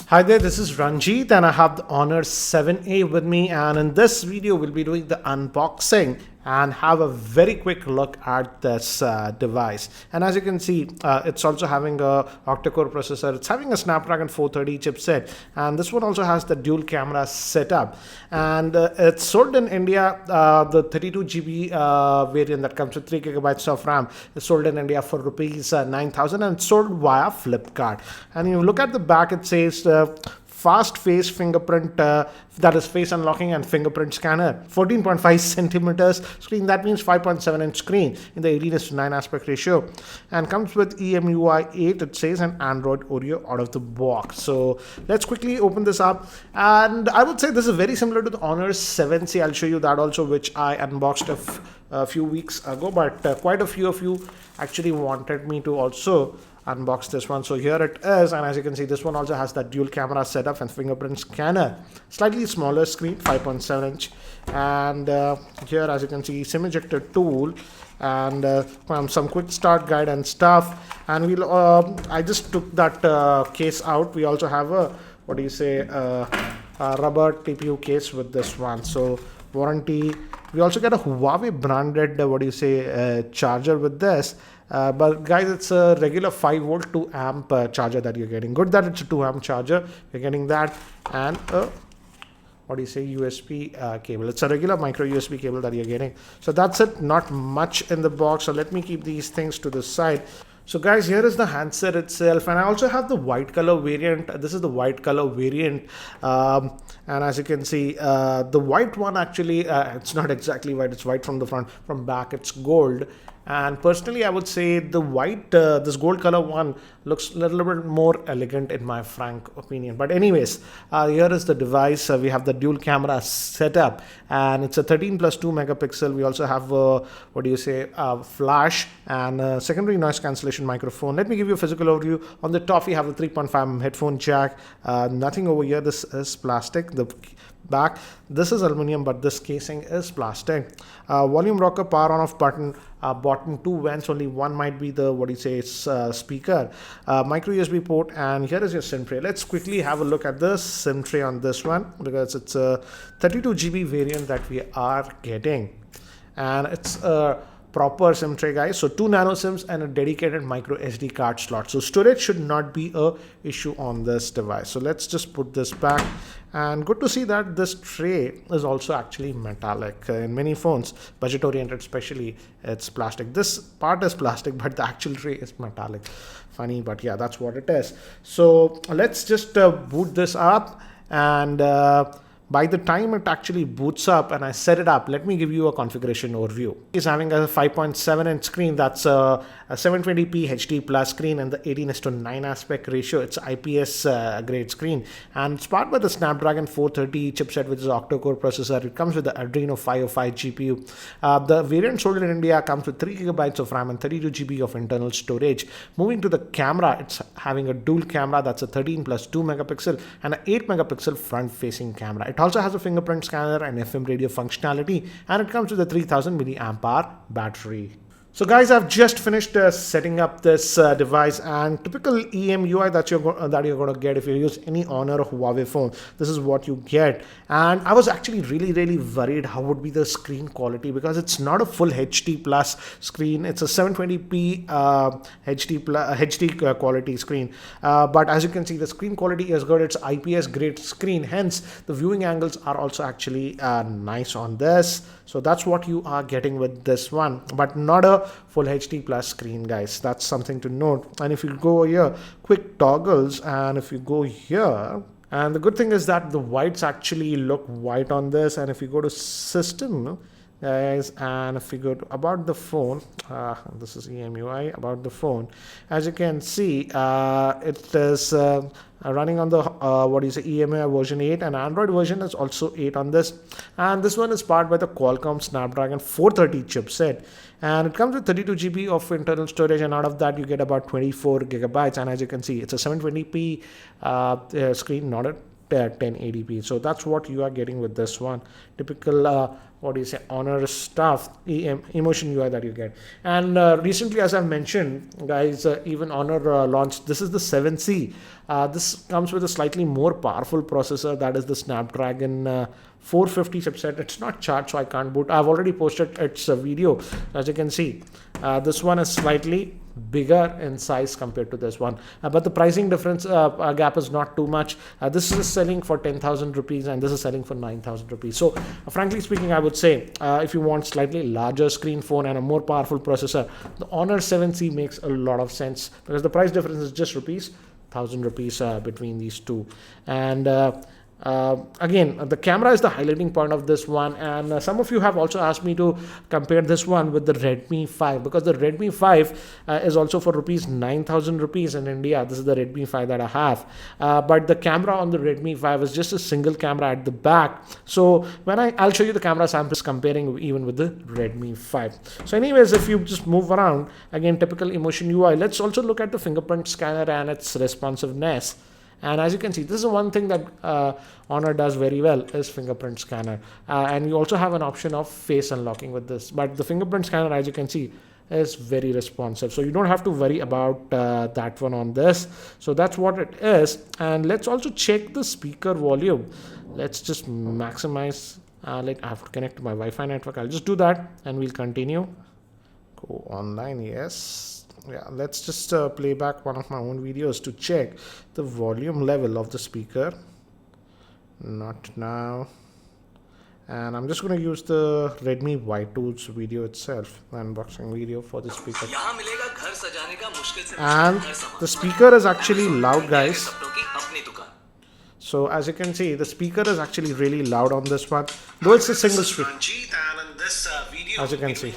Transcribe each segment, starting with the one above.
Hi there, this is Ranjit and I have the Honor 7A with me, and in this video we'll be doing the unboxing and have a very quick look at this device. And as you can see, it's also having a octa-core processor. It's having a Snapdragon 430 chipset, and this one also has the dual camera setup, and it's sold in India. The 32GB variant that comes with 3GB of RAM is sold in India for rupees 9,000, and it's sold via Flipkart. And you look at the back, it says fast face fingerprint, that is face unlocking and fingerprint scanner, 14.5 centimeters screen, that means 5.7 inch screen in the 18:9 aspect ratio, and comes with EMUI 8, it says, and Android Oreo out of the box. So let's quickly open this up, and I would say this is very similar to the Honor 7C. I'll show you that also, which I unboxed a few weeks ago, but quite a few of you actually wanted me to also unbox this one. So here it is, and as you can see, this one also has that dual camera setup and fingerprint scanner, slightly smaller screen, 5.7 inch, and here, as you can see, SIM ejector tool, and some quick start guide and stuff. And we'll I just took that case out. We also have a a rubber TPU case with this one. So warranty, we also get a Huawei branded charger with this. But guys, it's a regular 5 volt 2 amp charger that you're getting. Good that it's a 2 amp charger. You're getting that, and USB cable. It's a regular micro USB cable that you're getting. So that's it. Not much in the box. So let me keep these things to the side. So guys, here is the handset itself, and I also have the white color variant. This is the white color variant, and as you can see, the white one actually, it's not exactly white, it's white from the front. From back it's gold, and personally I would say the white, this gold color one looks a little bit more elegant in my frank opinion. But anyways, here is the device. We have the dual camera setup, and it's a 13+2 megapixel. We also have flash and secondary noise cancellation microphone. Let me give you a physical overview. On the top we have the 3.5 headphone jack. Nothing over here. This is plastic. The back, this is aluminum, but this casing is plastic. Volume rocker, power on off button, bottom 2 vents, only one might be the speaker, micro USB port, and here is your SIM tray. Let's quickly have a look at the SIM tray on this one, because it's a 32GB variant that we are getting, and it's a proper SIM tray, guys. So 2 nano SIMs and a dedicated micro SD card slot. So storage should not be a issue on this device. So let's just put this back, and good to see that this tray is also actually metallic. In many phones, budget oriented especially, it's plastic. This part is plastic, but the actual tray is metallic. Funny, but yeah, that's what it is. So let's just boot this up, and by the time it actually boots up and I set it up, let me give you a configuration overview. It's having a 5.7 inch screen. That's a 720p HD plus screen and the 18:9 aspect ratio. It's IPS grade screen, and it's powered by the Snapdragon 430 chipset, which is an octa-core processor. It comes with the Adreno 505 GPU. The variant sold in India comes with 3GB of RAM and 32GB of internal storage. Moving to the camera, it's having a dual camera. That's a 13+2 megapixel and an 8 megapixel front facing camera. It also has a fingerprint scanner and FM radio functionality, and it comes with a 3000 mAh battery. So guys, I've just finished setting up this device, and typical EMUI that you're going to get if you use any Honor or Huawei phone. This is what you get, and I was actually really worried how would be the screen quality, because it's not a full HD plus screen. It's a 720p HD quality screen, but as you can see, the screen quality is good. It's IPS grade screen, hence the viewing angles are also actually nice on this. So that's what you are getting with this one, but not a full HD plus screen, guys. That's something to note. And if you go here, quick toggles, and if you go here, and the good thing is that the whites actually look white on this. And if you go to system, guys, and if you go to about the phone, this is EMUI about the phone. As you can see, it is running on the EMUI version 8, and Android version is also 8 on this, and this one is powered by the Qualcomm Snapdragon 430 chipset, and it comes with 32GB of internal storage, and out of that you get about 24GB. And as you can see, it's a 720p screen, not a 1080p. So that's what you are getting with this one. Typical Honor stuff, emotion UI that you get. And recently, as I mentioned, guys, even Honor launched, this is the 7C. This comes with a slightly more powerful processor, that is the Snapdragon 450 chipset. It's not charged, so I can't boot. I've already posted its video. As you can see, this one is slightly bigger in size compared to this one, but the pricing difference gap is not too much. This is selling for 10,000 rupees and this is selling for 9,000 rupees. So frankly speaking, I would say if you want slightly larger screen phone and a more powerful processor, the Honor 7C makes a lot of sense, because the price difference is just 1,000 rupees between these two. And again, the camera is the highlighting point of this one, and some of you have also asked me to compare this one with the Redmi 5, because the Redmi 5 is also for 9,000 rupees in India. This is the Redmi 5 that I have, but the camera on the Redmi 5 is just a single camera at the back. So when I'll show you the camera samples comparing even with the Redmi 5. So anyways, if you just move around, again, typical emotion UI. Let's also look at the fingerprint scanner and its responsiveness. And as you can see, this is one thing that Honor does very well, is fingerprint scanner. And you also have an option of face unlocking with this. But the fingerprint scanner, as you can see, is very responsive. So you don't have to worry about that one on this. So that's what it is. And let's also check the speaker volume. Let's just maximize. I have to connect to my Wi-Fi network. I'll just do that and we'll continue. Go online, yes. Yeah, let's just play back one of my own videos to check the volume level of the speaker. Not now. And I'm just going to use the Redmi Y2's video itself, the unboxing video for the speaker. And the speaker is actually loud, guys. So as you can see, the speaker is actually really loud on this one, though it's a single speaker, as you can see.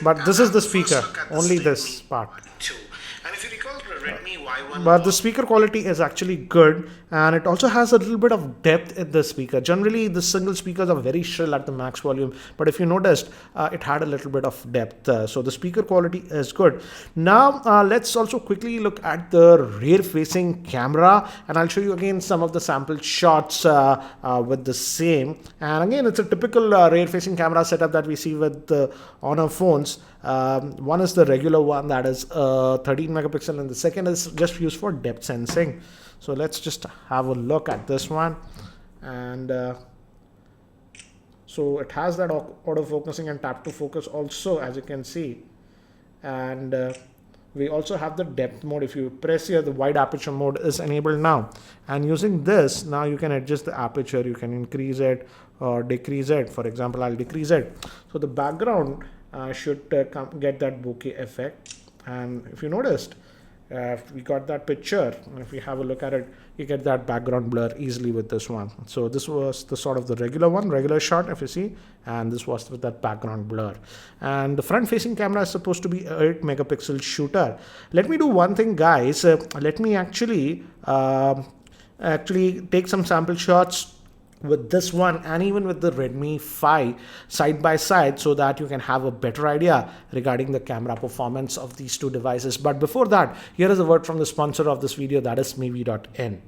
But this is the speaker, only this part. But the speaker quality is actually good, and it also has a little bit of depth in the speaker. Generally, the single speakers are very shrill at the max volume, but if you noticed, it had a little bit of depth. So the speaker quality is good. Now, let's also quickly look at the rear-facing camera, and I'll show you again some of the sample shots with the same. And again, it's a typical rear-facing camera setup that we see with the Honor phones. One is the regular one, that is 13 megapixel, and the second is just used for depth sensing. So let's just have a look at this one. And so it has that auto focusing and tap to focus also, as you can see. And we also have the depth mode. If you press here, the wide aperture mode is enabled now. And using this, now you can adjust the aperture. You can increase it or decrease it. For example, I'll decrease it. So the background should get that bokeh effect. And if you noticed, we got that picture, and if we have a look at it, you get that background blur easily with this one. So this was the sort of the regular shot, if you see, and this was with that background blur. And the front facing camera is supposed to be a 8 megapixel shooter. Let me do one thing, guys. Let me actually take some sample shots with this one and even with the Redmi 5 side by side, so that you can have a better idea regarding the camera performance of these two devices. But before that, here is a word from the sponsor of this video, that is Mevi.in.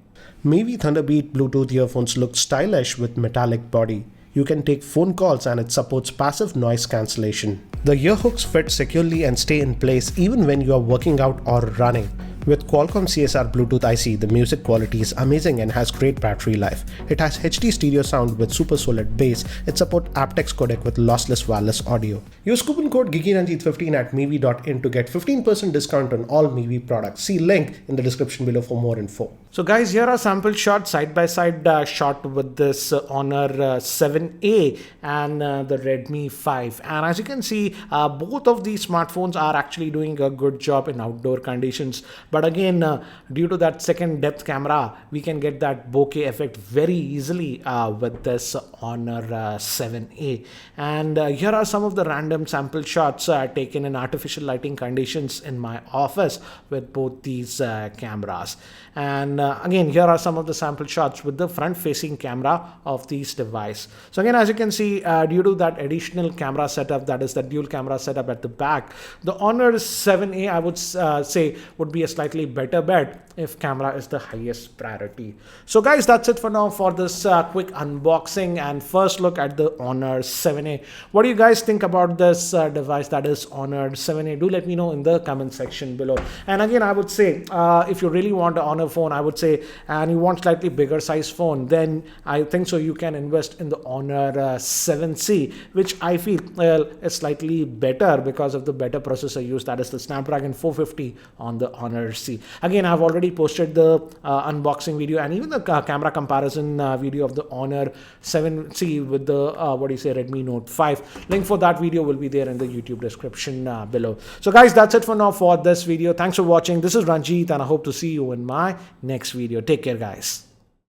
Mevi Thunderbeat Bluetooth earphones look stylish with metallic body. You can take phone calls and it supports passive noise cancellation. The ear hooks fit securely and stay in place even when you are working out or running. With Qualcomm CSR Bluetooth IC, the music quality is amazing and has great battery life. It has HD stereo sound with super solid bass. It supports aptX codec with lossless wireless audio. Use coupon code Geekyranjit15 at Mevi.in to get 15% discount on all Mevi products. See link in the description below for more info. So guys, here are sample shots side by side shot with this Honor 7A and the Redmi 5. And as you can see, both of these smartphones are actually doing a good job in outdoor conditions. But again, due to that second depth camera, we can get that bokeh effect very easily with this Honor 7A. And here are some of the random sample shots taken in artificial lighting conditions in my office with both these cameras. And again, here are some of the sample shots with the front facing camera of these device. So again, as you can see, due to that additional camera setup, that is the dual camera setup at the back, the Honor 7A, I would say, would be a slightly slightly better bet if camera is the highest priority. So guys, that's it for now for this quick unboxing and first look at the Honor 7A. What do you guys think about this device, that is Honor 7A? Do let me know in the comment section below. And again, I would say if you really want an Honor phone, I would say, and you want slightly bigger size phone, then I think so you can invest in the Honor 7C, which I feel is slightly better because of the better processor used, that is the Snapdragon 450 on the Honor C. Again, I've already posted the unboxing video and even the camera comparison video of the Honor 7C with the Redmi Note 5. Link for that video will be there in the YouTube description below. So guys, that's it for now for this video. Thanks for watching. This is Ranjit and I hope to see you in my next video. Take care, guys.